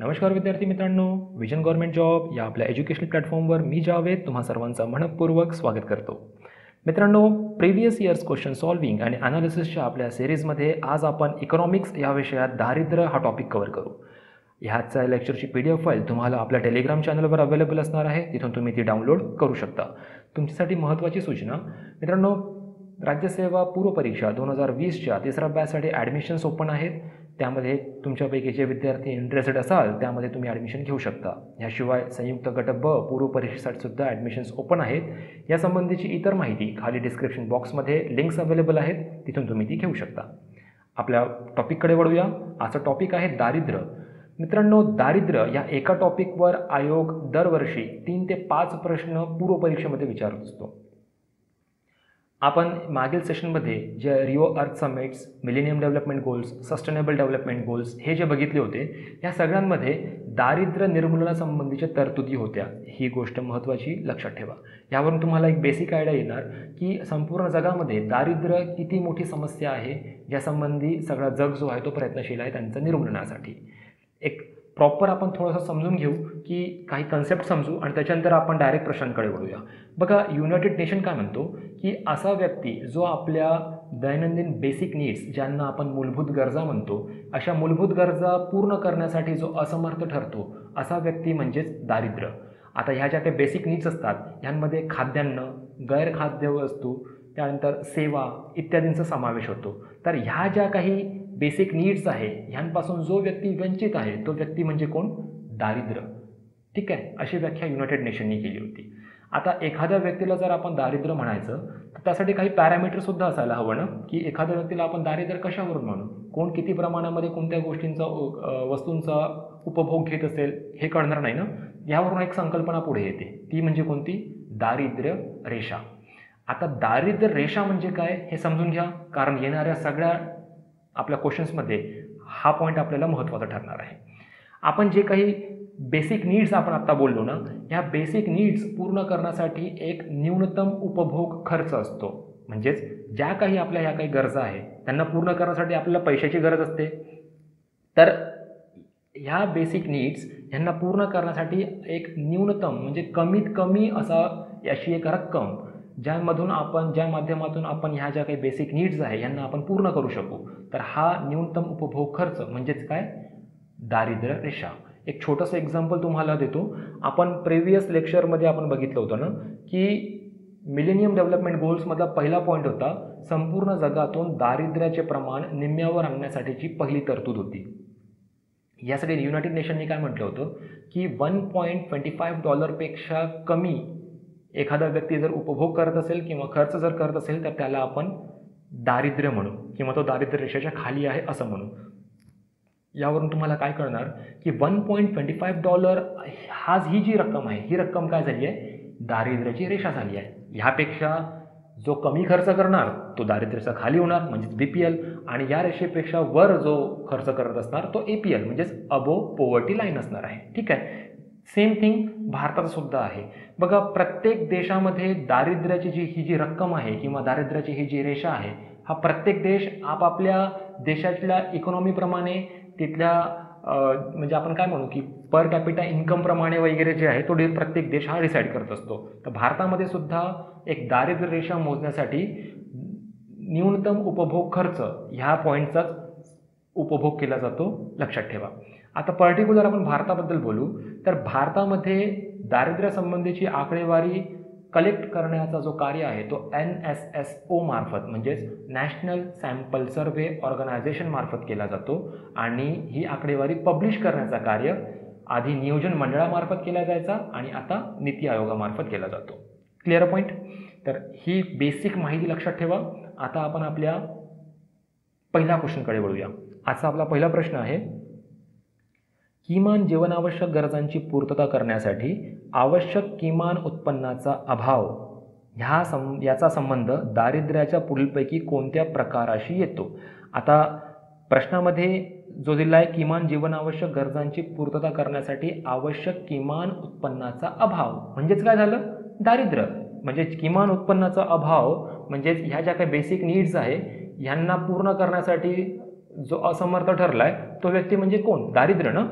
नमस्कार विद्यार्थी मित्रांनो, विजन गव्हर्नमेंट जॉब या आपल्या एज्युकेशनल प्लॅटफॉर्मवर मी जावेद तुम्हा सर्वांचं मनपूर्वक स्वागत करतो. मित्रांनो, प्रिव्हियस इयर्स क्वेश्चन सॉल्विंग आणि ॲनालिसिसच्या आपल्या सिरीजमध्ये आज आपण इकॉनॉमिक्स या विषयात दारिद्र्य हा टॉपिक कव्हर करू. ह्याच्या लेक्चरची PDF फाईल तुम्हाला आपल्या टेलिग्राम चॅनलवर अवेलेबल असणार आहे. तिथून तुम्ही ती डाउनलोड करू शकता. तुमच्यासाठी महत्त्वाची सूचना मित्रांनो, राज्यसेवा पूर्व परीक्षा 2020च्या तिसऱ्या बॅचसाठी ॲडमिशन्स ओपन आहेत. त्यामध्ये तुमच्यापैकी जे विद्यार्थी इंटरेस्टेड असाल त्यामध्ये तुम्ही ॲडमिशन घेऊ शकता. याशिवाय संयुक्त गट ब पूर्व परीक्षेसाठी सुद्धा ॲडमिशन्स ओपन आहेत. यासंबंधीची इतर माहिती खाली डिस्क्रिप्शन बॉक्समध्ये लिंक्स अवेलेबल आहेत, तिथून तुम्ही ती घेऊ शकता. आपल्या टॉपिककडे वळूया. आजचा टॉपिक आहे दारिद्र्य. मित्रांनो, दारिद्र्य या एका टॉपिकवर आयोग दरवर्षी 3 ते 5 प्रश्न पूर्व परीक्षेमध्ये विचारत असतो. आपण मागील सेशनमध्ये जे रिओ अर्थ summits, millennium development goals, sustainable development goals हे जे बघितले होते, या सगळ्यांमध्ये दारिद्र्य निर्मूलनासंबंधीच्या तरतुदी होत्या. ही गोष्ट महत्त्वाची लक्षात ठेवा. यावरून तुम्हाला एक बेसिक आयडिया येणार की संपूर्ण जगामध्ये दारिद्र्य किती मोठी समस्या आहे, यासंबंधी सगळा जग जो आहे तो प्रयत्नशील आहे त्यांचं निर्मूलनासाठी. एक प्रॉपर आपण थोडंसं समजून घेऊ की काही कन्सेप्ट समजू आणि त्याच्यानंतर आपण डायरेक्ट प्रश्नांकडे वळूया. बघा, युनायटेड नेशन काय म्हणतो की असा व्यक्ती जो आपल्या दैनंदिन बेसिक नीड्स, ज्यांना आपण मूलभूत गरजा म्हणतो, अशा मूलभूत गरजा पूर्ण करण्यासाठी जो असमर्थ ठरतो असा व्यक्ती म्हणजेच दारिद्र्य. आता ह्या ज्या काही बेसिक नीड्स असतात ह्यांमध्ये खाद्यान्न, गैरखाद्य वस्तू, त्यानंतर सेवा इत्यादींचा समावेश होतो. तर ह्या ज्या काही बेसिक नीड्स आहे ह्यांपासून जो व्यक्ती वंचित आहे तो व्यक्ती म्हणजे कोण? दारिद्र्य. ठीक आहे, अशी व्याख्या युनायटेड नेशननी केली होती. आता एखाद्या व्यक्तीला जर आपण दारिद्र्य म्हणायचं तर त्यासाठी काही पॅरामीटरसुद्धा असायला हवं ना, की एखाद्या व्यक्तीला आपण दारिद्र्य कशावरून म्हणू, कोण किती प्रमाणामध्ये कोणत्या गोष्टींचा वस्तूंचा उपभोग घेत असेल हे कळणार नाही ना. यावरून एक संकल्पना पुढे येते, ती म्हणजे कोणती? दारिद्र्य रेषा. आता दारिद्र्य रेषा म्हणजे काय हे समजून घ्या, कारण येणाऱ्या सगळ्या आपल्या क्वेश्चन्समध्ये हा पॉईंट आपल्याला महत्त्वाचा ठरणार आहे. आपण जे काही बेसिक नीड्स आपण आत्ता बोललो ना, ह्या बेसिक नीड्स पूर्ण करण्यासाठी एक न्यूनतम उपभोग खर्च असतो. म्हणजेच ज्या काही आपल्या ह्या काही गरजा आहे त्यांना पूर्ण करण्यासाठी आपल्याला पैशाची गरज असते. तर ह्या बेसिक नीड्स ह्यांना पूर्ण करण्यासाठी एक न्यूनतम म्हणजे कमीत कमी अशी एक रक्कम ज्या माध्यमातून आपण ह्या ज्या काही बेसिक नीड्स आहे यांना आपण पूर्ण करू शकू, तर हा न्यूनतम उपभोग खर्च म्हणजेच काय? दारिद्र्य रेषा. एक छोटंसं एक्झाम्पल तुम्हाला देतो. आपण प्रिव्हियस लेक्चरमध्ये आपण बघितलं होतं ना की मिलेनियम डेव्हलपमेंट गोल्समधला पहिला पॉईंट होता संपूर्ण जगातून दारिद्र्याचे प्रमाण निम्म्यावर आणण्यासाठीची पहिली तरतूद होती. यासाठी युनायटेड नेशननी काय म्हटलं होतं की $1.25 कमी एखादा व्यक्ती जर उपभोग करत असेल किंवा खर्च जर करत असेल तर त्याला आपण दारिद्र्य म्हणू किंवा तो दारिद्र्य रेषेच्या खाली आहे असं म्हणू. यावरून तुम्हाला काय कळणार की $1.25 ही जी रक्कम आहे ही रक्कम काय झाली आहे? दारिद्र्याची रेषा झाली आहे. ह्यापेक्षा जो कमी खर्च करणार तो दारिद्र्याच्या खाली होणार म्हणजेच BPL, आणि या रेषेपेक्षा वर जो खर्च करत असणार तो APL म्हणजेच अबोव पॉवर्टी लाईन असणार आहे. ठीक आहे, सेम थिंग भारतात सुद्धा आहे. बघा, प्रत्येक देशामध्ये दारिद्र्याची ही जी रक्कम आहे किंवा दारिद्र्याची ही जी रेषा आहे, हा प्रत्येक देश आपापल्या देशातल्या इकॉनॉमीप्रमाणे तिथल्या म्हणजे आपण काय म्हणू की पर कॅपिटा इन्कमप्रमाणे वगैरे जे आहे तो प्रत्येक देश हा डिसाईड करत असतो. तर भारतामध्ये सुद्धा एक दारिद्र्य रेषा मोजण्यासाठी न्यूनतम उपभोग खर्च ह्या पॉईंटचाच उपभोग केला जातो, लक्षात ठेवा. आता पर्टिक्युलर आपण भारताबद्दल बोलू तर भारतामध्ये दारिद्र्यासंबंधीची आकडेवारी कलेक्ट करण्याचा जो कार्य आहे तो NSSO मार्फत म्हणजेच नॅशनल सॅम्पल सर्व्हे ऑर्गनायझेशन मार्फत केला जातो. आणि ही आकडेवारी पब्लिश करण्याचा कार्य आधी नियोजन मंडळामार्फत केला जायचा आणि आता नीती आयोगामार्फत केला जातो. Clear point? तर ही बेसिक माहिती लक्षात ठेवा. आता आपण आपल्या पहिल्या क्वेश्चनकडे वळूया. आजचा आपला पहिला प्रश्न आहे, किमान जीवनावश्यक गरजांची पूर्तता करण्यासाठी आवश्यक किमान उत्पन्नाचा अभाव याचा संबंध दारिद्र्याच्या पुढीलपैकी कोणत्या प्रकाराशी येतो? आता प्रश्नामध्ये जो दिला आहे किमान जीवनावश्यक गरजांची पूर्तता करण्यासाठी आवश्यक किमान उत्पन्नाचा अभाव म्हणजेच काय झालं? दारिद्र्य. म्हणजे किमान उत्पन्नाचा अभाव म्हणजेच ह्या ज्या काही बेसिक नीड्स आहे ह्यांना पूर्ण करण्यासाठी जो असमर्थ ठरलाय तो व्यक्ती म्हणजे कोण? दारिद्र्य ना.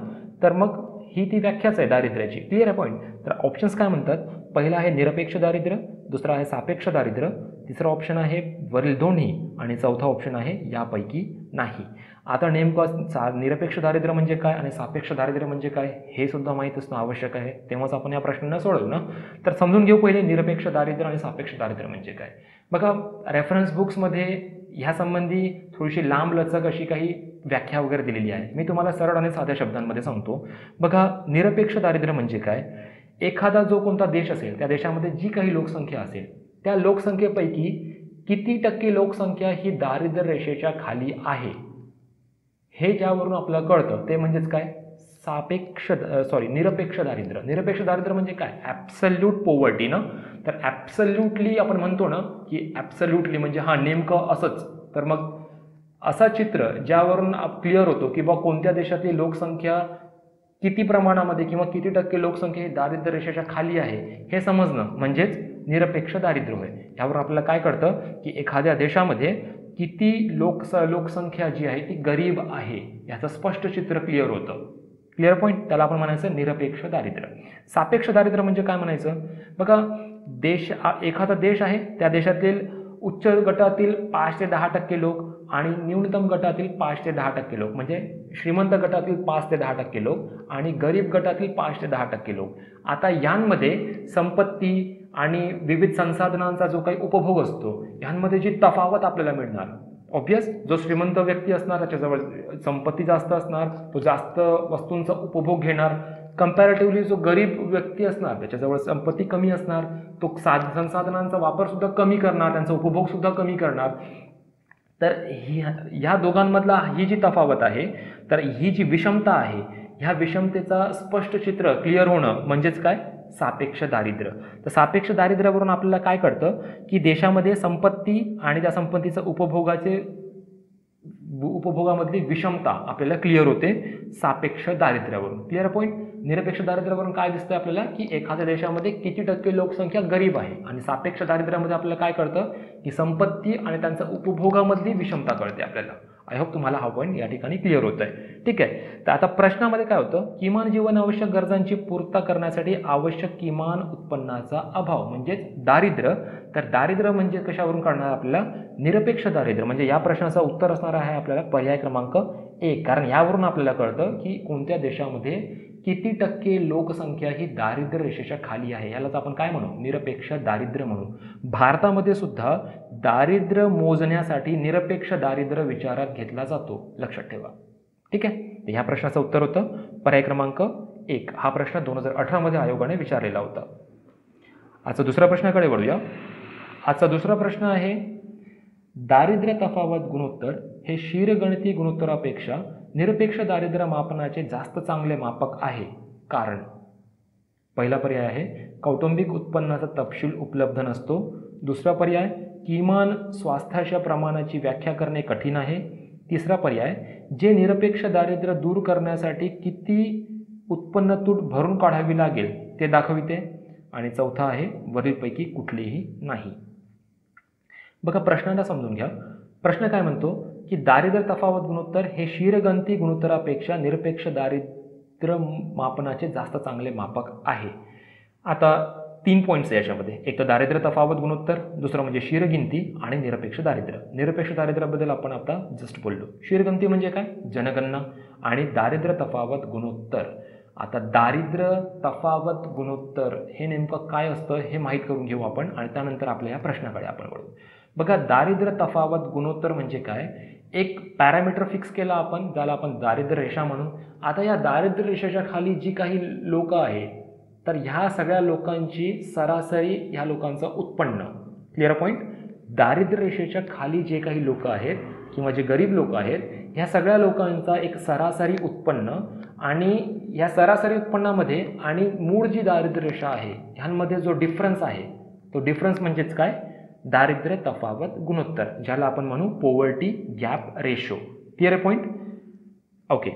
तर मग ही ती व्याख्याच आहे दारिद्र्याची. क्लिअर आहे पॉईंट. तर ऑप्शन्स काय म्हणतात, पहिला आहे निरपेक्ष दारिद्र्य, दुसरा आहे सापेक्ष दारिद्र्य, तिसरा ऑप्शन आहे वरील दोन्ही आणि चौथा ऑप्शन आहे यापैकी नाही. आता नेमकं निरपेक्ष दारिद्र्य म्हणजे काय आणि सापेक्ष दारिद्र्य म्हणजे काय हे सुद्धा माहीत असणं आवश्यक आहे, तेव्हाच आपण या प्रश्नांना सोडवू ना. तर समजून घेऊ पहिले निरपेक्ष दारिद्र्य आणि सापेक्ष दारिद्र्य म्हणजे काय. बघा रेफरन्स बुक्समध्ये ह्या संबंधी थोडीशी लांब लचक अशी काही व्याख्या वगैरे दिलेली आहे. मी तुम्हाला सरळ आणि साध्या शब्दांमध्ये सांगतो. बघा निरपेक्ष दारिद्र्य म्हणजे काय, एखादा जो कोणता देश असेल त्या देशामध्ये जी काही लोकसंख्या असेल त्या लोकसंख्येपैकी किती टक्के लोकसंख्या ही दारिद्र्य रेषेच्या खाली आहे हे ज्यावरून आपल्याला कळतं ते म्हणजेच काय, निरपेक्ष दारिद्र्य. निरपेक्ष दारिद्र्य म्हणजे काय, ॲब्सल्यूट पॉवर्टी ना. तर ॲब्सल्यूटली आपण म्हणतो ना की ॲब्सल्यूटली म्हणजे हा नेमकं असंच. तर मग असा चित्र ज्यावरून क्लिअर होतो की बा कोणत्या देशातली लोकसंख्या किती प्रमाणामध्ये किंवा किती टक्के लोकसंख्या ही दारिद्र्य रेषेच्या खाली आहे हे समजणं म्हणजेच निरपेक्ष दारिद्र्य होय. यावर आपल्याला काय कळतं की एखाद्या देशामध्ये किती लोकसंख्या जी आहे ती गरीब आहे याचं स्पष्ट चित्र क्लिअर होतं. Clear point. त्याला आपण म्हणायचं निरपेक्ष दारिद्र्य. सापेक्ष दारिद्र्य म्हणजे काय म्हणायचं, बघा एखादा देश आहे त्या देशातील उच्च गटातील 5 ते 10% लोक आणि न्यूनतम गटातील 5 ते 10% लोक, म्हणजे श्रीमंत गटातील 5 ते 10% लोक आणि गरीब गटातील 5 ते 10% लोक. आता यांमध्ये संपत्ती आणि विविध संसाधनांचा जो काही उपभोग असतो यांमध्ये जी तफावत आपल्याला मिळणार, ऑब्वियस जो श्रीमंत व्यक्ती असणार त्याच्याजवळ संपत्ती जास्त असणार, तो जास्त वस्तूंचा उपभोग घेणार. कंपॅरेटिव्हली जो गरीब व्यक्ती असणार त्याच्याजवळ संपत्ती कमी असणार, तो संसाधनांचा वापर सुद्धा कमी करणार, त्यांचा उपभोग सुद्धा कमी करणार. तर ह्या दोघांमधला ही जी तफावत आहे, तर ही जी विषमता आहे ह्या विषमतेचा स्पष्ट चित्र क्लिअर होणं म्हणजेच काय, सापेक्ष दारिद्र्य. तर सापेक्ष दारिद्र्यावरून आपल्याला काय कळतं की देशामध्ये संपत्ती आणि त्या संपत्तीचं उपभोगामधली विषमता आपल्याला क्लिअर होते सापेक्ष दारिद्र्यावरून. Clear point. निरपेक्ष दारिद्र्यावरून काय दिसतंय आपल्याला की एखाद्या देशामध्ये किती टक्के लोकसंख्या गरीब आहे आणि सापेक्ष दारिद्र्यामध्ये आपल्याला काय कळतं की संपत्ती आणि त्यांच्या उपभोगामधली विषमता कळते आपल्याला. आय होप तुम्हाला हा पॉईंट या ठिकाणी क्लिअर होत आहे. ठीक आहे. तर आता प्रश्नामध्ये काय होतं, किमान जीवन आवश्यक गरजांची पूर्तता करण्यासाठी आवश्यक किमान उत्पन्नाचा अभाव म्हणजेच दारिद्र्य. तर दारिद्र्य म्हणजे कशावरून काढणार आपल्याला, निरपेक्ष दारिद्र्य. म्हणजे या प्रश्नाचं उत्तर असणार आहे आपल्याला पर्याय क्रमांक 1, कारण यावरून आपल्याला कळतं की कोणत्या देशामध्ये किती टक्के लोकसंख्या ही दारिद्र्य रेषेच्या खाली आहे, यालाच आपण काय म्हणू, निरपेक्ष दारिद्र्य म्हणू. भारतामध्ये सुद्धा दारिद्र्य मोजण्यासाठी निरपेक्ष दारिद्र्य विचारात घेतला जातो, लक्षात ठेवा. ठीक आहे. तर ह्या प्रश्नाचं उत्तर होतं पर्याय क्रमांक 1. हा प्रश्न 2018 मध्ये आयोगाने विचारलेला होता. आजचा दुसऱ्या प्रश्नाकडे वळूया. आजचा दुसरा प्रश्न आहे, दारिद्र्य तफावत गुणोत्तर हे क्षीरगणिती गुणोत्तरापेक्षा निरपेक्ष दारिद्र्य मापनाचे जास्त चांगले मापक आहे, कारण. पहिला पर्याय आहे कौटुंबिक उत्पन्नाचा तपशील उपलब्ध नसतो. दुसरा पर्याय किमान स्वास्थ्याच्या प्रमाणाची व्याख्या करणे कठीण आहे. तिसरा पर्याय जे निरपेक्ष दारिद्र्य दूर करण्यासाठी किती उत्पन्न तूट भरून काढावी लागेल ते दाखविते. आणि चौथा आहे वरीलपैकी कुठलीही नाही. बघा प्रश्नाला समजून घ्या. प्रश्न काय म्हणतो की दारिद्र्य तफावत गुणोत्तर हे क्षीरगणिती गुणोत्तरापेक्षा निरपेक्ष दारिद्र्य मापनाचे जास्त चांगले मापक आहे. आता 3 पॉईंट्स आहे याच्यामध्ये. एक तर दारिद्र्य तफावत गुणोत्तर, दुसरं म्हणजे क्षीरगणिती आणि निरपेक्ष दारिद्र्य. निरपेक्ष दारिद्र्याबद्दल आपण आता जस्ट बोललो. क्षीरगणिती म्हणजे काय, जनगणना. आणि दारिद्र्य तफावत गुणोत्तर. आता दारिद्र्य तफावत गुणोत्तर हे नेमकं काय असतं हे माहीत करून घेऊ आपण आणि त्यानंतर आपल्या या प्रश्नाकडे आपण वळू. बघा दारिद्र्य तफावत गुणोत्तर म्हणजे काय, एक पॅरामीटर फिक्स केला आपण ज्याला आपण दारिद्र्य रेषा म्हणू. आता या दारिद्र्य रेषेच्या खाली जी काही लोक आहेत तर ह्या सगळ्या लोकांची सरासरी ह्या लोकांचं उत्पन्न. Clear point. दारिद्र्य रेषेच्या खाली जे काही लोक आहेत किंवा जे गरीब लोक आहेत ह्या सगळ्या लोकांचा एक सरासरी उत्पन्न आणि या सरासरी उत्पन्नामध्ये आणि मूळ जी दारिद्र्य रेषा आहे ह्यांमध्ये जो डिफरन्स आहे तो डिफरन्स म्हणजेच काय, दारिद्र्य तफावत गुणोत्तर, ज्याला आपण म्हणू poverty gap ratio. Clear point. Okay.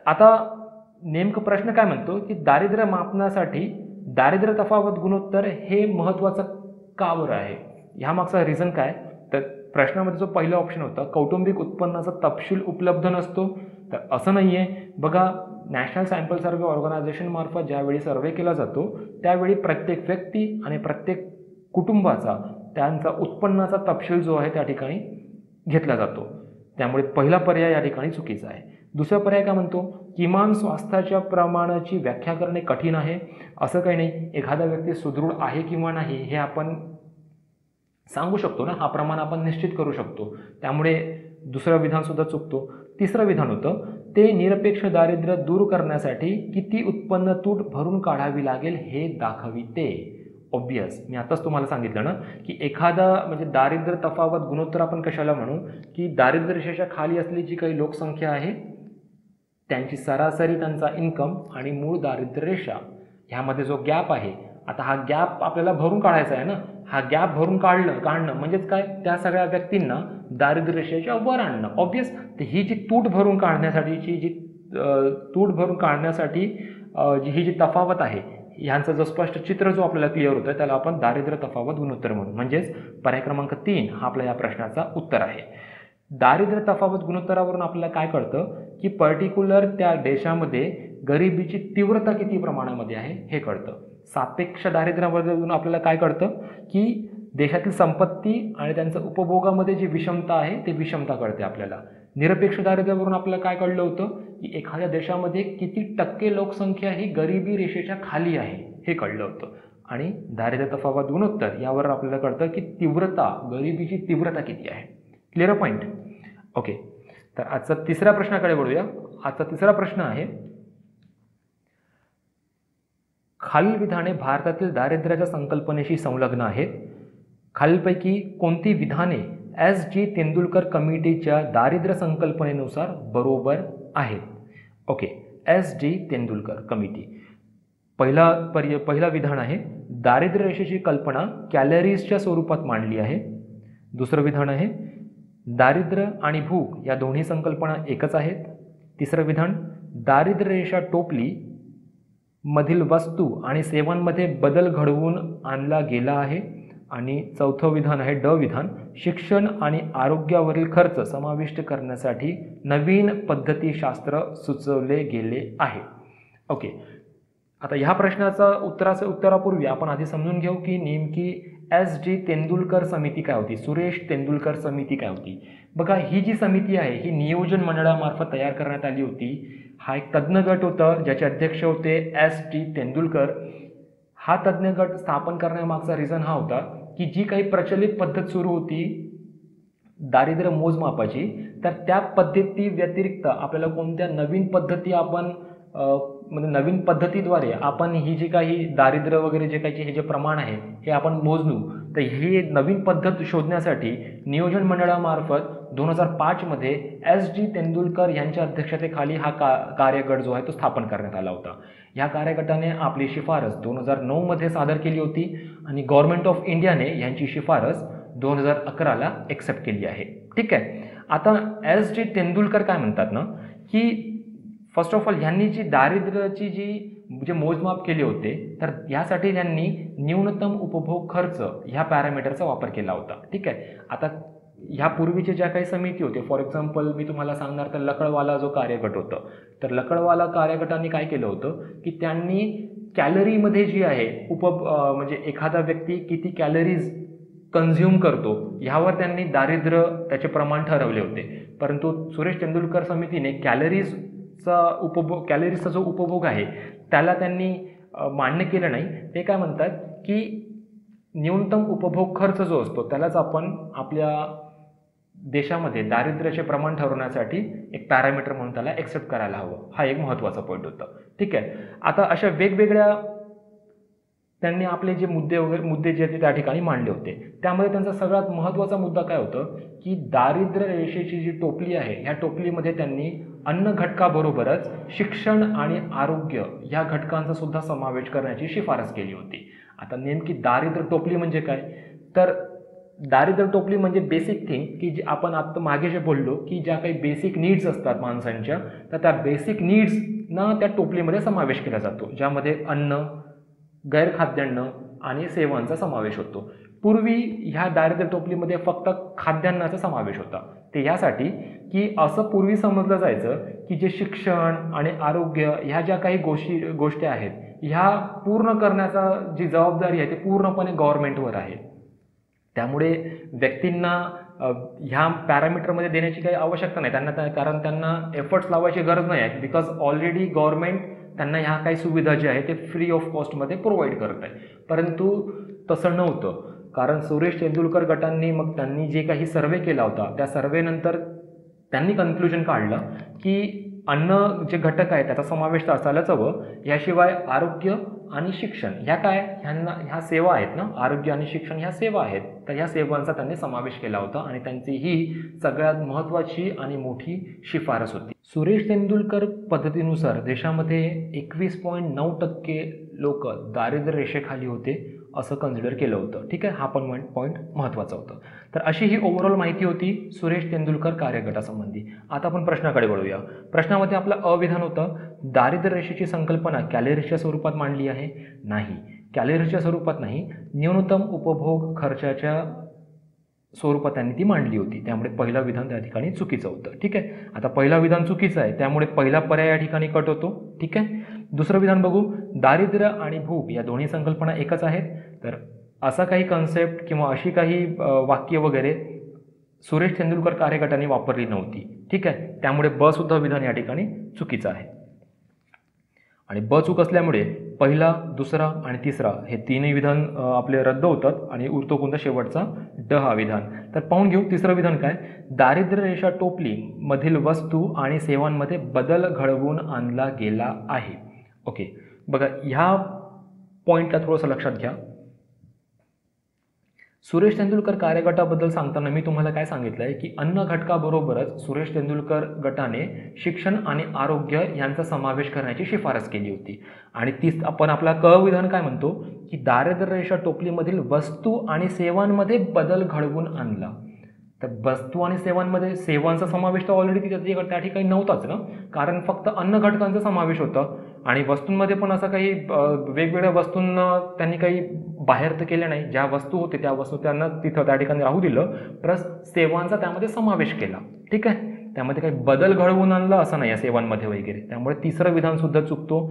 आता नेमकं प्रश्न काय म्हणतो की दारिद्र्य मापनासाठी दारिद्र्य तफावत गुणोत्तर हे महत्त्वाचं का बरं आहे. ह्यामागचा रिझन काय, तर प्रश्नामध्ये जो पहिला ऑप्शन होता कौटुंबिक उत्पन्नाचा तपशील उपलब्ध नसतो, तर असं नाही आहे. बघा, नॅशनल सॅम्पल सर्व्हे ऑर्गनायझेशन मार्फत ज्यावेळी सर्व्हे केला जातो त्यावेळी प्रत्येक व्यक्ती आणि प्रत्येक कुटुंबाचा त्यांचा उत्पन्नाचा तपशील जो आहे त्या ठिकाणी घेतला जातो. त्यामुळे पहिला पर्याय या ठिकाणी चुकीचा आहे. दुसरा पर्याय काय म्हणतो, किमान स्वास्थ्याच्या प्रमाणाची व्याख्या करणे कठीण आहे. असं काही नाही, एखादा व्यक्ती सुदृढ आहे किंवा नाही हे आपण सांगू शकतो ना, हा प्रमाण आपण निश्चित करू शकतो. त्यामुळे दुसरं विधानसुद्धा चुकतो. तिसरं विधान होतं, ते निरपेक्ष दारिद्र्य दूर करण्यासाठी किती उत्पन्न तूट भरून काढावी लागेल हे दाखविते. ऑब्वियस, मी आताच तुम्हाला सांगितलं ना की एखादा म्हणजे दारिद्र्य तफावत गुणोत्तर आपण कशाला म्हणू, की दारिद्र्य रेषेच्या खाली असलेली जी काही लोकसंख्या आहे त्यांची सरासरी त्यांचा इन्कम आणि मूळ दारिद्र्य रेषा ह्यामध्ये जो गॅप आहे, आता हा गॅप आपल्याला भरून काढायचा आहे ना. हा गॅप भरून काढणं म्हणजेच काय, त्या सगळ्या व्यक्तींना दारिद्र्य रेषेच्या वर आणणं. ऑब्वियस, तर ही जी तूट भरून काढण्यासाठीची ही जी तफावत आहे ह्यांचं जो स्पष्ट चित्र जो आपल्याला क्लिअर होतं त्याला आपण दारिद्र्य तफावत गुणोत्तर म्हणू. म्हणजेच पर्याय क्रमांक 3 हा आपल्या या प्रश्नाचा उत्तर आहे. दारिद्र्य तफावत गुणोत्तरावरून आपल्याला काय कळतं की पर्टिक्युलर त्या देशामध्ये गरिबीची तीव्रता किती प्रमाणामध्ये आहे हे कळतं. सापेक्ष दारिद्र्यावरून आपल्याला काय कळतं की देशातील संपत्ती आणि त्यांचं उपभोगामध्ये जी विषमता आहे ते विषमता कळते आपल्याला. निरपेक्ष दारिद्र्यावरून आपल्याला काय कळलं होतं की एखाद्या देशामध्ये किती टक्के लोकसंख्या ही गरिबी रेषेच्या खाली आहे हे कळलं होतं. आणि दारिद्र्य तफावत गुणोत्तर यावर आपल्याला कळतं की गरिबीची तीव्रता किती आहे. Clear point? ओके, तर आजचा तिसऱ्या प्रश्नाकडे वळूया. आजचा तिसरा प्रश्न आहे, खालील विधाने भारतातील दारिद्र्याच्या संकल्पनेशी संलग्न आहेत. खालीलपैकी कोणती विधाने S.G. तेंडुलकर कमिटीच्या दारिद्र्य संकल्पनेनुसार बरोबर आहेत? Okay, S.G. तेंडुलकर कमिटी. पहिला विधान आहे, दारिद्र्य रेषेची कल्पना कॅलरीजच्या स्वरूपात मांडली आहे. दुसरं विधान आहे, दारिद्र्य आणि भूक या दोन्ही संकल्पना एकच आहेत. तिसरं विधान, दारिद्र्य रेषा टोपली मधील वस्तू आणि सेवांमध्ये बदल घडवून आणला गेला आहे. आणि चौथं विधान आहे, ड विधान, शिक्षण आणि आरोग्यावरील खर्च समाविष्ट करण्यासाठी नवीन पद्धतीशास्त्र सुचवले गेले आहे. ओके, आता ह्या प्रश्नाचा उत्तरापूर्वी आपण आधी समजून घेऊ की नेमकी S.G. तेंडुलकर समिती काय होती, सुरेश तेंडुलकर समिती काय होती. बघा, ही जी समिती आहे ही नियोजन मंडळामार्फत तयार करण्यात आली होती. हा एक तज्ज्ञ गट होता ज्याचे अध्यक्ष होते S.G. तेंडुलकर. हा तज्ज्ञ गट स्थापन करण्यामागचा रिझन हा होता की जी काही प्रचलित पद्धत सुरू होती दारिद्र्य मोजमापाची, तर त्या पद्धती व्यतिरिक्त आपल्याला कोणत्या नवीन पद्धती म्हणजे नवीन पद्धतीद्वारे आपण ही जी काही दारिद्र्य वगैरे जे काही हे जे प्रमाण आहे हे आपण मोजू. तर ही नवीन पद्धत शोधण्यासाठी नियोजन मंडळामार्फत 2005 मध्ये S.G. तेंडुलकर यांच्या अध्यक्षतेखाली हा कार्यगट जो आहे तो स्थापन करण्यात आला होता. या कार्यगटाने आपली शिफारस 2009 मध्ये सादर केली होती आणि गव्हर्नमेंट ऑफ इंडियाने यांची शिफारस 2011ला एक्सेप्ट केली आहे. ठीक आहे, आता S.G. तेंडुलकर काय म्हणतात ना की फर्स्ट ऑफ ऑल ह्यांनी जी दारिद्र्याची जे मोजमाप केले होते तर यासाठी त्यांनी न्यूनतम उपभोग खर्च ह्या पॅरामीटरचा वापर केला होता. ठीक आहे, आता ह्या पूर्वीचे ज्या काही समिती होते, फॉर एक्झाम्पल मी तुम्हाला सांगणार तर लकड़वाला जो कार्यगट होतं, तर लकड़वाला कार्यगटाने काय केलं होतं की त्यांनी कॅलरीमध्ये जी आहे म्हणजे एखादा व्यक्ती किती कॅलरीज कन्झ्युम करतो ह्यावर त्यांनी दारिद्र्य त्याचे प्रमाण ठरवले होते. परंतु सुरेश तेंडुलकर समितीने कॅलरीजचा जो उपभोग आहे त्याला त्यांनी मान्य केलं नाही. ते काय म्हणतात की न्यूनतम उपभोग खर्च जो असतो त्यालाच आपण आपल्या देशामध्ये दारिद्र्याचे प्रमाण ठरवण्यासाठी एक पॅरामीटर म्हणून त्याला एक्सेप्ट करायला हवं. हा एक महत्त्वाचा पॉईंट होता. ठीक आहे, आता अशा वेगवेगळ्या त्यांनी आपले जे मुद्दे जे त्या ठिकाणी मांडले होते त्यामध्ये त्यांचा सगळ्यात महत्त्वाचा मुद्दा काय होतं की दारिद्र्य रेषेची जी टोपली आहे ह्या टोपलीमध्ये त्यांनी अन्न घटकाबरोबरच शिक्षण आणि आरोग्य ह्या घटकांचा सुद्धा समावेश करण्याची शिफारस केली होती. आता नेमकी दारिद्र्य टोपली म्हणजे काय, तर दारिद्र्य टोपली म्हणजे बेसिक थिंग की जी आपण आता मागे जे बोललो की ज्या काही बेसिक नीड्स असतात माणसांच्या, तर त्या बेसिक नीड्सना त्या टोपलीमध्ये समावेश केला जातो, ज्यामध्ये अन्न, गैरखाद्यान्न आणि सेवांचा समावेश होतो. पूर्वी ह्या दारिद्र्य टोपलीमध्ये फक्त खाद्यान्नाचा समावेश होता. ते यासाठी की असं पूर्वी समजलं जायचं की जे शिक्षण आणि आरोग्य ह्या ज्या काही गोष्टी आहेत ह्या पूर्ण करण्याचा जी जबाबदारी आहे ती पूर्णपणे गव्हर्नमेंटवर आहे. त्यामुळे व्यक्तींना ह्या पॅरामीटरमध्ये देण्याची काही आवश्यकता नाही त्यांना, कारण त्यांना एफर्ट्स लावायची गरज नाही आहे, बिकॉज ऑलरेडी गव्हर्नमेंट त्यांना ह्या काही सुविधा ज्या आहेत ते फ्री ऑफ कॉस्टमध्ये प्रोव्हाइड करत आहे. परंतु तसं नव्हतं, कारण सुरेश तेंडुलकर गटांनी मग त्यांनी जे काही सर्वे केला होता त्या सर्वेनंतर त्यांनी कन्क्लुजन काढलं की अन्न जे घटक आहे त्याचा समावेश तर असायलाच हवं. याशिवाय आरोग्य आणि शिक्षण ह्या ह्या सेवा आहेत ना, आरोग्य आणि शिक्षण ह्या सेवा आहेत, तर ह्या सेवांचा त्यांनी समावेश केला होता आणि त्यांची ही सगळ्यात महत्त्वाची आणि मोठी शिफारस होती. सुरेश तेंडुलकर पद्धतीनुसार देशामध्ये 21.9% लोक दारिद्र्य रेषेखाली होते असं कन्सिडर केलं होतं. ठीक आहे, हा पण पॉईंट महत्त्वाचा होता. तर अशी ही ओव्हरऑल माहिती होती सुरेश तेंडुलकर कार्यगटासंबंधी. आता आपण प्रश्नाकडे वळूया. प्रश्नामध्ये आपलं अविधान होतं, दारिद्र्य रेषेची संकल्पना कॅलरीजच्या स्वरूपात मांडली आहे? नाही, कॅलरीजच्या स्वरूपात नाही, न्यूनतम उपभोग खर्चाच्या स्वरूपात त्यांनी ती मांडली होती. त्यामुळे पहिलं विधान त्या ठिकाणी चुकीचं होतं. ठीक आहे, आता पहिलं विधान चुकीचं आहे त्यामुळे पहिला पर्याय या ठिकाणी कट होतो. ठीक आहे, दुसरं विधान बघू. दारिद्र्य आणि भूक या दोन्ही संकल्पना एकच आहेत, तर असा काही कन्सेप्ट किंवा अशी काही वाक्य वगैरे सुरेश तेंडुलकर कार्यगटाने वापरली नव्हती. ठीक आहे, त्यामुळे ब सुद्धा विधान या ठिकाणी चुकीचं आहे. आणि ब चूक असल्यामुळे पहिला, दुसरा आणि तिसरा हे तीनही विधान आपले रद्द होतात आणि उरतो कोणता? शेवटचा ड हा विधान. तर पाहून घेऊ तिसरं विधान काय. दारिद्र्य रेषा टोपली मधील वस्तू आणि सेवांमध्ये बदल घडवून आणला गेला आहे. ओके, बघा ह्या पॉईंटला थोडंसं लक्षात घ्या. सुरेश तेंडुलकर कार्यगटाबद्दल सांगताना मी तुम्हाला काय सांगितलं आहे की अन्न घटकाबरोबरच सुरेश तेंडुलकर गटाने शिक्षण आणि आरोग्य यांचा समावेश करण्याची शिफारस केली होती. आणि आपण आपला क विधान काय म्हणतो की दारिद्र्य रेषा टोपलीमधील वस्तू आणि सेवांमध्ये बदल घडवून आणला. तर वस्तू आणि सेवांमध्ये सेवांचा समावेश तर ऑलरेडी त्या ठिकाणी नव्हताच ना, कारण फक्त अन्न घटकांचा समावेश होता. आणि वस्तूंमध्ये पण असं काही वेगवेगळ्या वस्तूंना त्यांनी काही बाहेर तर केलं नाही. ज्या वस्तू होते त्या वस्तू त्यांना तिथं त्या ठिकाणी राहू दिलं, प्लस सेवांचा त्यामध्ये समावेश केला. ठीक आहे, त्यामध्ये काही बदल घडवून आणला असं नाही या सेवांमध्ये वगैरे. त्यामुळे तिसरं विधान सुद्धा चुकतो.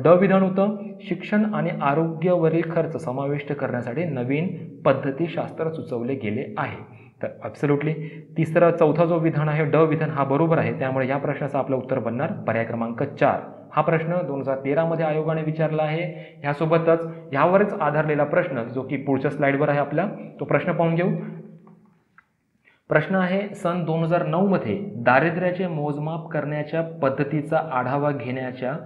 ड विधान होतं, शिक्षण आणि आरोग्यावरील खर्च समाविष्ट करण्यासाठी नवीन पद्धतीशास्त्र सुचवले गेले आहे. तर ॲब्सोल्युटली तिसरा चौथा जो विधान आहे ड विधान हा बरोबर आहे. त्यामुळे या प्रश्नाचं आपलं उत्तर बनणार पर्याय क्रमांक 4. हा प्रश्न 2013 मध्ये आयोगाने विचारला आहे. ह्यासोबतच ह्यावरच आधारलेला प्रश्न जो की पुढच्या स्लाइडवर आहे आपला, तो प्रश्न पाहून घेऊ. प्रश्न आहे, सन 2009 मध्ये दारिद्र्याचे मोजमाप करण्याच्या पद्धतीचा आढावा घेण्याच्या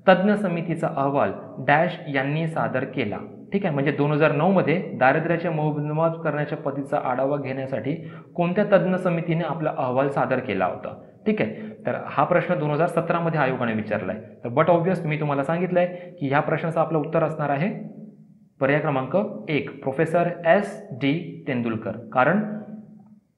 तज्ज्ञ समितीचा अहवाल डॅश यांनी सादर केला. ठीक आहे, म्हणजे 2009 मध्ये दारिद्र्याचे मोजमाप करण्याच्या पद्धतीचा आढावा घेण्यासाठी कोणत्या तज्ज्ञ समितीने आपला अहवाल सादर केला होता? ठीक आहे, तर हा प्रश्न 2017 मध्ये आयोगाने विचारला आहे. तर बट ऑब्वियस मी तुम्हाला सांगितलं आहे की ह्या प्रश्नाचं आपलं उत्तर असणार आहे पर्याय क्रमांक 1, प्रोफेसर S.D. तेंडुलकर. कारण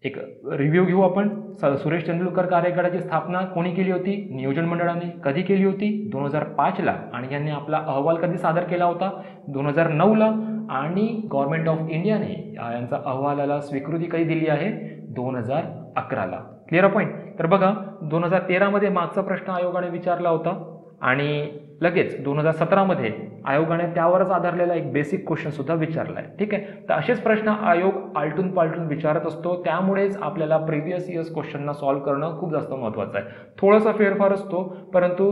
एक रिव्ह्यू घेऊ आपण. सुरेश तेंडुलकर कार्यगटाची स्थापना कोणी केली होती? नियोजन मंडळाने. कधी केली होती? 2005ला. आणि यांनी आपला अहवाल कधी सादर केला होता? 2009ला. आणि गव्हर्नमेंट ऑफ इंडियाने यांचा अहवालाला स्वीकृती कधी दिली आहे? 2011ला. Clear point. तर बघा 2013 मध्ये मागचा प्रश्न आयोगाने विचारला होता आणि लगेच 2017 मध्ये आयोगाने त्यावरच आधारलेला एक बेसिक क्वेश्चन सुद्धा विचारला आहे. ठीक आहे, तर असेच प्रश्न आयोग आलटून पालटून विचारत असतो. त्यामुळेच आपल्याला प्रिव्हियस इयर्स क्वेश्चनना सॉल्व्ह करणं खूप जास्त महत्त्वाचं आहे. थोडासा फेरफार असतो, परंतु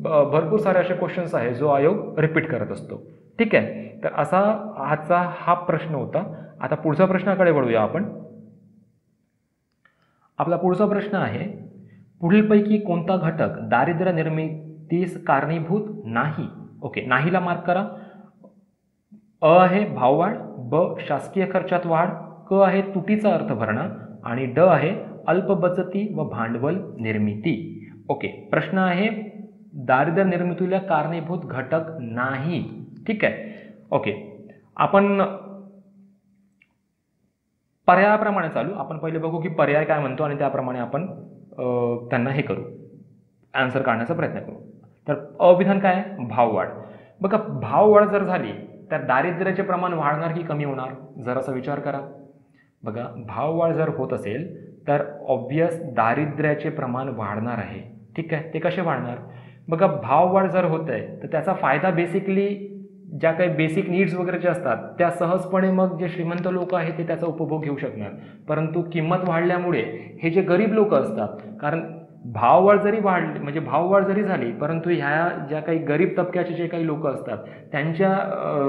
भरपूर सारे असे क्वेश्चन्स आहेत जो आयोग रिपीट करत असतो. ठीक आहे, तर असा आजचा हा प्रश्न होता. आता पुढच्या प्रश्नाकडे वळूया आपण. आपला पुढचा प्रश्न आहे, पुढीलपैकी कोणता घटक दारिद्र्य निर्मितीस कारणीभूत नाही? ओके, नाहीला मार्क करा. अ आहे भाववाढ, ब शासकीय खर्चात वाढ, क आहे तुटीचा अर्थ भरणा आणि ड आहे अल्पबचती व भांडवल निर्मिती. ओके, प्रश्न आहे दारिद्र्य निर्मितीला कारणीभूत घटक नाही. ठीक आहे, ओके, आपण पर्यायाप्रमाणे चालू. आपण पहिले बघू की पर्याय काय म्हणतो आणि त्याप्रमाणे आपण त्यांना हे करू, आन्सर काढण्याचा प्रयत्न करू. तर अविधान काय आहे? भाववाढ. बघा भाववाढ जर झाली तर दारिद्र्याचे प्रमाण वाढणार की कमी होणार? जरासा विचार करा. बघा, भाववाढ जर होत असेल तर ऑब्वियस दारिद्र्याचे प्रमाण वाढणार आहे. ठीक आहे, ते कसे वाढणार? बघा, भाववाढ जर होत आहे तर त्याचा फायदा बेसिकली ज्या काही बेसिक नीड्स वगैरे जे असतात त्या सहजपणे मग जे श्रीमंत लोक आहेत ते त्याचा उपभोग घेऊ शकणार. परंतु किंमत वाढल्यामुळे हे जे गरीब लोक असतात, कारण भाववाढ जरी वाढली म्हणजे भाववाढ जरी झाली परंतु ह्या ज्या काही गरीब तबक्याचे जे काही लोक असतात त्यांच्या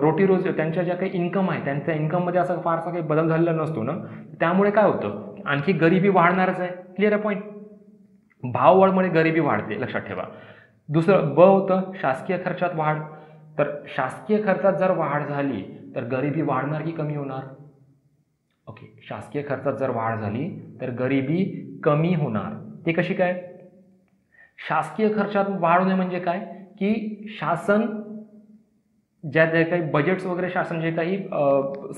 रोटीरोज त्यांच्या ज्या काही इन्कम आहे त्यांच्या इन्कममध्ये असा फारसा काही बदल झालेला नसतो ना, त्यामुळे काय होतं, आणखी गरिबी वाढणारच आहे. क्लिअर आहे पॉईंट? भाववाढमुळे गरिबी वाढते, लक्षात ठेवा. दुसरं ब होतं शासकीय खर्चात वाढ. तर शासकीय खर्चात जर वाढ झाली तर गरिबी वाढणार की कमी होणार? ओके, शासकीय खर्चात जर वाढ झाली तर गरिबी कमी होणार. ते कशी काय? शासकीय खर्चात वाढ होणे म्हणजे काय की शासन ज्या काही बजेट्स वगैरे शासन जे काही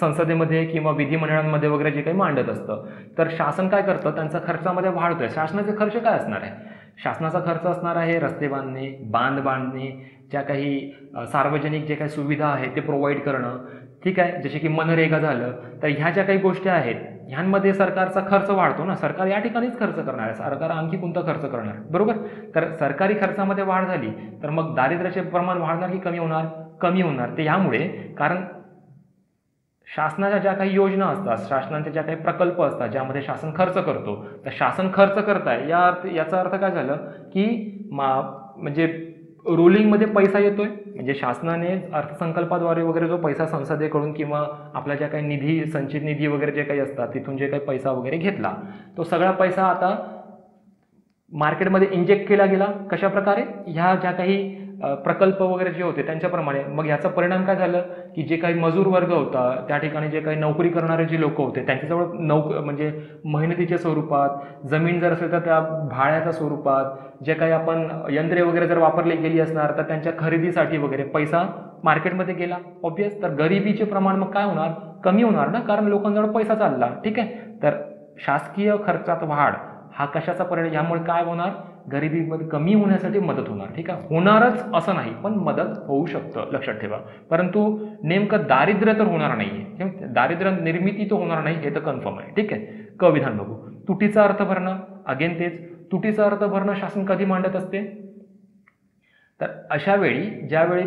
संसदेमध्ये किंवा विधिमंडळांमध्ये वगैरे जे काही मांडत असतं, तर शासन काय करतं, त्यांचा खर्चामध्ये वाढ होतोय. शासनाचे खर्च काय असणार आहे? शासनाचा खर्च असणार आहे रस्ते बांधणे, बांध बांधणे, ज्या काही सार्वजनिक जे काही सुविधा आहेत ते प्रोव्हाइड करणं. ठीक आहे, जसे की मनरेगा झालं. तर ह्या ज्या काही गोष्टी आहेत ह्यांमध्ये सरकारचा खर्च वाढतो ना, सरकार या ठिकाणीच खर्च करणार आहे, सरकार आणखी कोणता खर्च करणार, बरोबर? तर सरकारी खर्चामध्ये वाढ झाली तर मग दारिद्र्याचे प्रमाण वाढणार की कमी होणार? कमी होणार. ते ह्यामुळे, कारण शासनाच्या ज्या काही योजना असतात, शासनाच्या ज्या काही प्रकल्प असतात ज्यामध्ये शासन खर्च करतो, तर शासन खर्च करताय याचा अर्थ काय झालं की म्हणजे रुलिंगमध्ये पैसा येतोय, म्हणजे शासनाने अर्थसंकल्पाद्वारे वगैरे जो पैसा संसदेकडून किंवा आपला ज्या काही निधी, संचित निधी वगैरे जे काही असतात तिथून जे काही पैसा वगैरे घेतला, तो सगळा पैसा आता मार्केटमध्ये इंजेक्ट केला गेला. कशा प्रकारे? ह्या ज्या काही प्रकल्प वगैरे जे होते त्यांच्याप्रमाणे. मग याचा परिणाम काय झालं की जे काही मजूर वर्ग होता त्या ठिकाणी, जे काही नोकरी करणारे जे लोक होते त्यांच्याजवळ म्हणजे मेहनतीच्या स्वरूपात, जमीन जर असेल तर त्या भाड्याच्या स्वरूपात, जे काही आपण यंत्रे वगैरे जर वापरली गेली असणार तर त्यांच्या खरेदीसाठी वगैरे पैसा मार्केटमध्ये गेला. ऑब्वियस, तर गरिबीचे प्रमाण मग काय होणार? कमी होणार ना, कारण लोकांजवळ पैसा चालला. ठीक आहे, तर शासकीय खर्चात वाढ हा कशाचा परिणाम? यामुळे काय होणार? गरिबीमध्ये कमी होण्यासाठी मदत होणार. ठीक आहे, होणारच असं नाही पण मदत होऊ शकतं, लक्षात ठेवा. परंतु नेमकं दारिद्र्य तर होणार नाहीये, दारिद्र्य निर्मिती तर होणार नाही, हे तर कन्फर्म आहे. ठीक आहे, क विधान बघू. तुटीचा अर्थ भरणं, अगेन तेच. तुटीचा अर्थ भरणं शासन कधी मांडत असते? तर अशा वेळी ज्यावेळी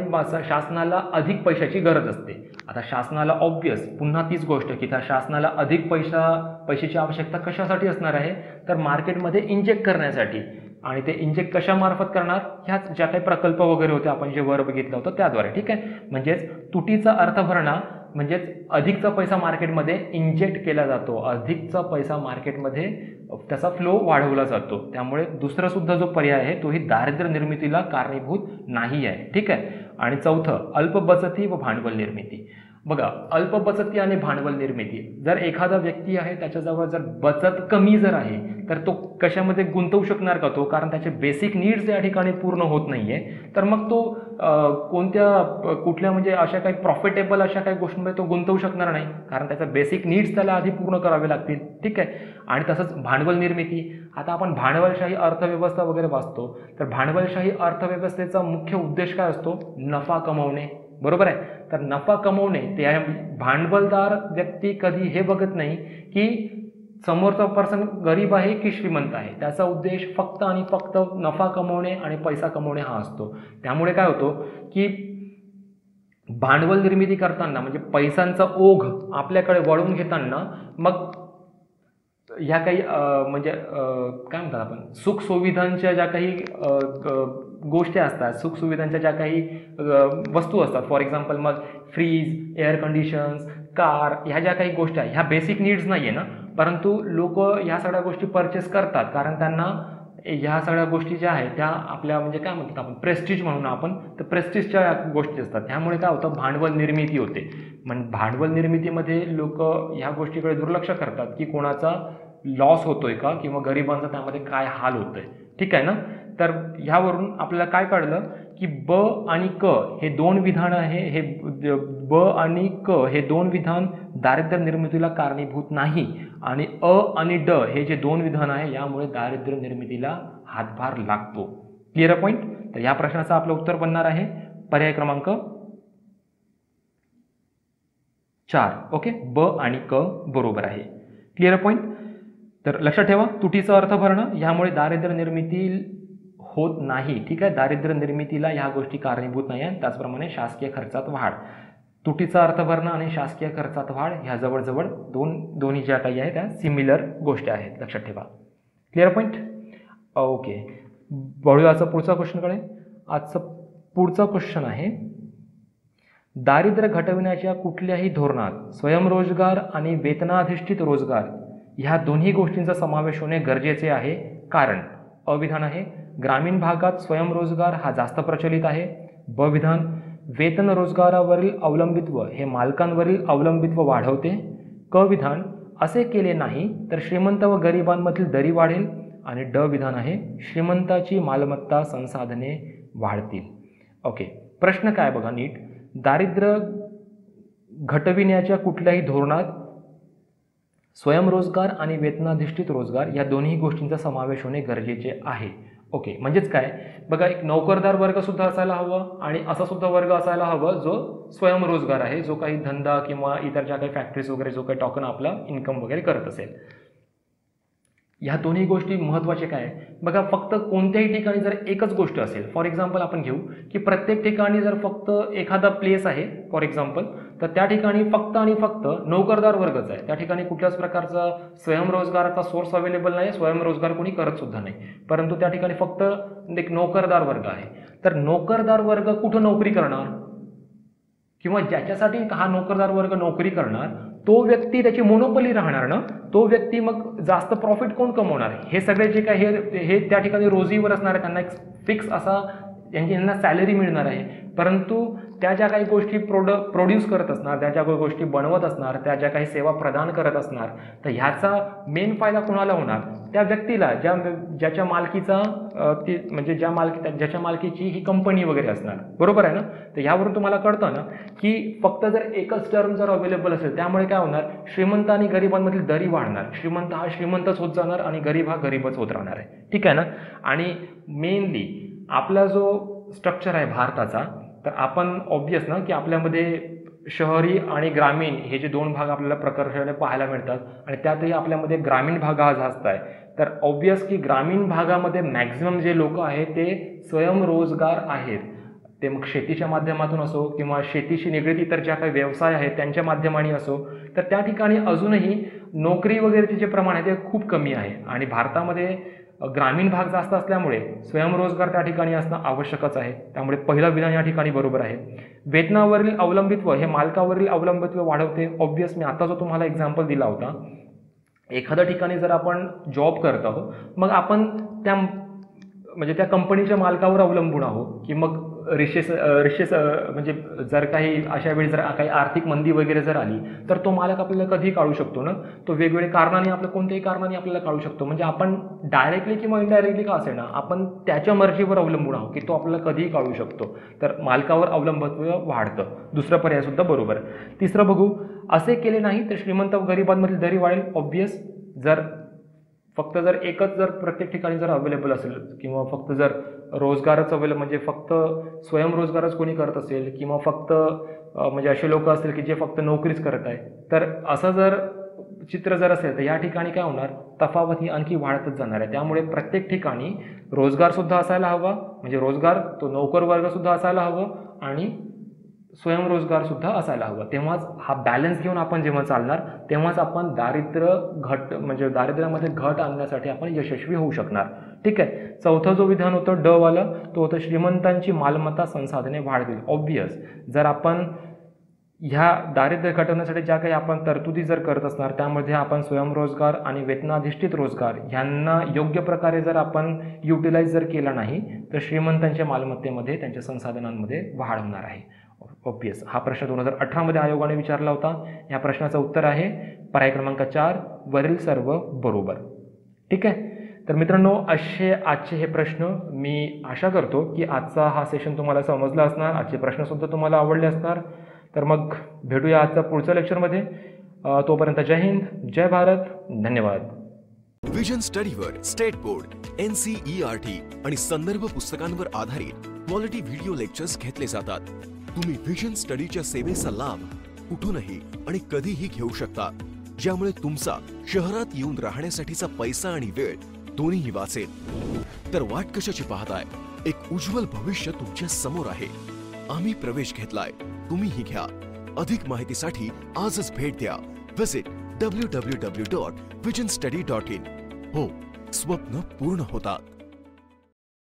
शासनाला अधिक पैशाची गरज असते. आता शासनाला ऑब्वियस पुन्हा तीच गोष्ट की त्या शासनाला अधिक पैशाची आवश्यकता कशासाठी असणार आहे? तर मार्केटमध्ये इंजेक्ट करण्यासाठी. आणि ते इंजेक्ट कशामार्फत करणार? ह्याच ज्या काही प्रकल्प वगैरे होते आपण जे वर बघितलं होतं त्याद्वारे. ठीक आहे, म्हणजेच तुटीचा अर्थ भरणा म्हणजेच अधिकचा पैसा मार्केटमध्ये इंजेक्ट केला जातो, अधिकचा पैसा मार्केटमध्ये त्याचा फ्लो वाढवला जातो. त्यामुळे दुसरा सुद्धा जो पर्याय आहे तोही दारिद्र्य निर्मितीला कारणीभूत नाही आहे. ठीक आहे, आणि चौथं अल्पबचती व भांडवल निर्मिती. बघा, अल्पबचती आणि भांडवल निर्मिती. जर एखादा व्यक्ती आहे त्याच्याजवळ जर बचत कमी जर आहे तर तो कशामध्ये गुंतवू शकणार का? तो, कारण त्याचे बेसिक नीड्स या ठिकाणी पूर्ण होत नाहीये, तर मग तो कुठल्या म्हणजे अशा काही प्रॉफिटेबल अशा काही गोष्टींमध्ये तो गुंतवू शकणार नाही, कारण त्याचा बेसिक नीड्स त्याला आधी पूर्ण करावे लागतील. ठीक आहे, आणि तसंच भांडवल निर्मिती. आता आपण भांडवलशाही अर्थव्यवस्था वगैरे वाचतो, तर भांडवलशाही अर्थव्यवस्थेचा मुख्य उद्देश काय असतो? नफा कमवणे, बरोबर आहे? तर नफा कमवणे, त्या भांडवलदार व्यक्ती कधी हे बघत नाही की समोरचा पर्सन गरीब आहे की श्रीमंत आहे, त्याचा उद्देश फक्त आणि फक्त नफा कमवणे आणि पैसा कमवणे हा असतो. त्यामुळे काय होतो की भांडवल निर्मिती करताना म्हणजे पैशांचा ओघ आपल्याकडे वळवून घेताना मग ह्या काही म्हणजे काय म्हणतात आपण सुखसुविधांच्या ज्या काही गोष्टी असतात, सुखसुविधांच्या ज्या काही वस्तू असतात, फॉर एक्झाम्पल मग फ्रीज, एअर कंडिशन्स, कार, ह्या ज्या काही गोष्टी आहेत ह्या बेसिक नीड्स नाही आहे ना, परंतु लोक ह्या सगळ्या गोष्टी परचेस करतात कारण त्यांना ह्या सगळ्या गोष्टी ज्या आहेत त्या आपल्या म्हणजे काय म्हणतात आपण प्रेस्टिज म्हणून आपण, तर प्रेस्टिजच्या गोष्टी असतात. त्यामुळे काय होतं? भांडवल निर्मिती होते. म्हणजे भांडवल निर्मितीमध्ये लोक ह्या गोष्टीकडे दुर्लक्ष करतात की कोणाचा लॉस होतोय का किंवा गरिबांचा त्यामध्ये काय हाल होतोय. ठीक आहे ना, तर ह्यावरून आपल्याला काय कळलं की ब आणि क हे दोन विधान आहे, हे ब आणि क हे दोन विधान दारिद्र्य निर्मितीला कारणीभूत नाही, आणि अ आणि ड हे जे दोन विधान आहे यामुळे दारिद्र्य निर्मितीला हातभार लागतो. Clear point? तर या प्रश्नाचं आपलं उत्तर बनणार आहे पर्याय क्रमांक 4. ओके, ब आणि क बरोबर आहे. Clear point. तर लक्षात ठेवा, तुटीचा अर्थ भरणं ह्यामुळे दारिद्र्य निर्मिती होत नाही. ठीक आहे, दारिद्र्य निर्मितीला ह्या गोष्टी कारणीभूत नाही आहे. त्याचप्रमाणे शासकीय खर्चात वाढ, तुटीचा अर्थ भरणं आणि शासकीय खर्चात वाढ ह्या जवळजवळ दोन्ही ज्या काही आहेत त्या सिमिलर गोष्टी आहेत. लक्षात ठेवा. Clear point. ओके, बघूया आजचा पुढचा क्वेश्चनकडे. आजचा पुढचा क्वेश्चन आहे, दारिद्र्य घटविण्याच्या कुठल्याही धोरणात स्वयंरोजगार आणि वेतनाधिष्ठित रोजगार ह्या दोन्ही गोष्टींचा समावेश होणे गरजेचे आहे. कारण अ विधान आहे, ग्रामीण भागात स्वयंरोजगार हा जास्त प्रचलित आहे. ब विधान, वेतन रोजगारावरील अवलंबित्व हे मालकांवरील अवलंबित्व वाढवते. क विधान, असे केले नाही तर श्रीमंत व गरिबांमधील दरी वाढेल. आणि ड विधान आहे, श्रीमंताची मालमत्ता संसाधने वाढतील. ओके, प्रश्न काय बघा नीट. दारिद्र्य घटविण्याच्या कुठल्याही धोरणात स्वयंरोजगार आणि वेतनाधिष्ठित रोजगार या दोन्ही गोष्टींचा समावेश होणे गरजेचे आहे. ओके, म्हणजेच काय बघा, एक नोकरदार वर्ग सुद्धा असायला हवं आणि असा सुद्धा वर्ग असायला हवं जो स्वयंरोजगार आहे, जो काही धंदा किंवा इतर ज्या काही फॅक्टरीज वगैरे जो काही टॉकन आपला इन्कम वगैरे करत असेल. ह्या दोन्ही गोष्टी महत्त्वाचे काय बघा, फक्त कोणत्याही ठिकाणी जर एकच गोष्ट असेल, फॉर एक्झाम्पल आपण घेऊ की प्रत्येक ठिकाणी जर फक्त एखादा प्लेस आहे फॉर एक्झाम्पल, तर त्या ठिकाणी फक्त आणि फक्त नोकरदार वर्गच आहे. त्या ठिकाणी कुठल्याच प्रकारचा स्वयंरोजगाराचा सोर्स अवेलेबल नाही, स्वयंरोजगार कोणी करत सुद्धा नाही, परंतु त्या ठिकाणी फक्त एक नोकरदार वर्ग आहे. तर नोकरदार वर्ग कुठं नोकरी करणार किंवा ज्याच्यासाठी हा नोकरदार वर्ग नोकरी करणार तो व्यक्ती त्याची मोनोपली राहणार ना, तो व्यक्ती मग जास्त प्रॉफिट कोण कमवणार. हे सगळे जे काही हे त्या ठिकाणी रोजीवर असणार आहे, त्यांना एक फिक्स असा यांना सॅलरी मिळणार आहे. परंतु त्या ज्या काही गोष्टी प्रोड्यूस करत असणार, त्या ज्या गोष्टी बनवत असणार, त्या ज्या काही सेवा प्रदान करत असणार, तर ह्याचा मेन फायदा कोणाला होणार, त्या व्यक्तीला ज्याच्या मालकीचा म्हणजे ज्याच्या मालकीची ही कंपनी वगैरे असणार. बरोबर आहे ना. तर ह्यावरून तुम्हाला कळतं ना की फक्त जर एकच टर्म जर अवेलेबल असेल त्यामुळे काय होणार, श्रीमंत आणि गरिबांमधील दरी वाढणार. श्रीमंत हा श्रीमंतच होत जाणार आणि गरीब हा गरीबच होत राहणार आहे. ठीक आहे ना. आणि मेनली आपला जो स्ट्रक्चर आहे भारताचा, तर आपण ऑब्वियस ना की आपल्यामध्ये शहरी आणि ग्रामीण हे जे दोन भाग आपल्याला प्रकर्षाने पाहायला मिळतात आणि त्यातही आपल्यामध्ये ग्रामीण भाग हा जास्त आहे. तर ऑब्वियस की ग्रामीण भागामध्ये मॅक्झिमम जे लोक आहेत ते स्वयंरोजगार आहेत. ते मग शेतीच्या माध्यमातून असो किंवा शेतीशी निगडीत इतर ज्या काही व्यवसाय आहेत त्यांच्या माध्यमाने असो, तर त्या ठिकाणी अजूनही नोकरी वगैरेचे जे प्रमाण आहे ते खूप कमी आहे. आणि भारतामध्ये ग्रामीण भाग जास्त असल्यामुळे स्वयंरोजगार त्या ठिकाणी असणं आवश्यकच आहे. त्यामुळे पहिलं विधान या ठिकाणी बरोबर आहे. वेतनावरील अवलंबित्व हे मालकावरील अवलंबित्व वाढवते. ऑब्वियस मी आता जो तुम्हाला एक्झाम्पल दिला होता, एखाद्या ठिकाणी जर आपण जॉब करत आहोत मग आपण म्हणजे त्या कंपनीच्या मालकावर अवलंबून आहोत की मग रिशेस म्हणजे जर काही अशा वेळी जर काही आर्थिक मंदी वगैरे जर आली तर तो मालक आपल्याला कधीही काढू शकतो ना. तो वेगवेगळ्या कारणाने कोणत्याही कारणाने आपल्याला काढू शकतो. म्हणजे आपण डायरेक्टली किंवा इनडायरेक्टली का असेना आपण त्याच्या मर्जीवर अवलंबून आहोत की तो आपल्याला कधीही काढू शकतो. तर मालकावर अवलंबित्व वाढतं. दुसरा पर्याय सुद्धा बरोबर. तिसरं बघू, असे केले नाही तर श्रीमंत व गरिबांमधील दरी वाढेल. ऑब्वियस जर फक्त जर एकच जर प्रत्येक ठिकाणी जर अवेलेबल असेल किंवा फक्त जर रोजगारच अवेलेबल म्हणजे फक्त स्वयंरोजगारच कोणी करत असेल किंवा फक्त म्हणजे असे लोक असतील की जे फक्त नोकरीच करत आहे, तर असं जर चित्र जर असेल तर या ठिकाणी काय होणार, तफावत ही आणखी वाढतच जाणार आहे. त्यामुळे प्रत्येक ठिकाणी रोजगार सुद्धा असायला हवा, म्हणजे रोजगार तो नोकर वर्ग सुद्धा असायला हवं आणि स्वयंरोजगार सुद्धा असायला हवं. तेव्हाच हा बॅलन्स घेऊन आपण जेव्हा चालणार तेव्हाच आपण म्हणजे दारिद्र्यामध्ये घट आणण्यासाठी आपण यशस्वी होऊ शकणार. ठीक आहे. चौथं जो विधान होतं ड वाला तो होतं श्रीमंतांची मालमत्ता संसाधने वाढतील. ऑब्वियस जर आपण ह्या दारिद्र्य घटवण्यासाठी ज्या काही आपण तरतुदी जर करत असणार त्यामध्ये आपण स्वयंरोजगार आणि वेतनाधिष्ठित रोजगार ह्यांना योग्य प्रकारे जर आपण युटिलाइज जर केला नाही तर श्रीमंतांच्या मालमत्तेमध्ये त्यांच्या संसाधनांमध्ये वाढ होणार आहे. ऑब्वियस हा प्रश्न 2018 मध्ये आयोगाने विचारला होता. या प्रश्नाचं उत्तर आहे पर्याय क्रमांक 4 वरील सर्व बरोबर. ठीक आहे. तर मित्रांनो असे आजचे हे प्रश्न, मी आशा करतो की आजचा हा सेशन तुम्हाला समजला असणार, आजचे प्रश्न सुद्धा तुम्हाला आवडले असणार. तर मग भेटूया आजच्या पुढच्या लेक्चरमध्ये. तोपर्यंत जय हिंद, जय भारत, धन्यवाद. विजन स्टडीवर स्टेट बोर्ड, NCERT आणि संदर्भ पुस्तकांवर आधारित क्वालिटी व्हिडिओ लेक्चर्स घेतले जातात. तुम्ही विजन स्टडीच्या सेवेचा लाभ कुठूनही आणि कधीही घेऊ शकता, ज्यामुळे तुमचा शहरात येऊन राहण्यासाठीचा पैसा आणि वेळ दोन्हीही वाचेल. तर वाट कशाची पाहताय? एक उज्ज्वल भविष्य तुमच्या समोर आहे. आम्ही प्रवेश घेतलाय, तुम्हीही घ्या. अधिक माहितीसाठी आजच भेट द्या. Visit www.visionstudy.in. हो, स्वप्न पूर्ण होतात.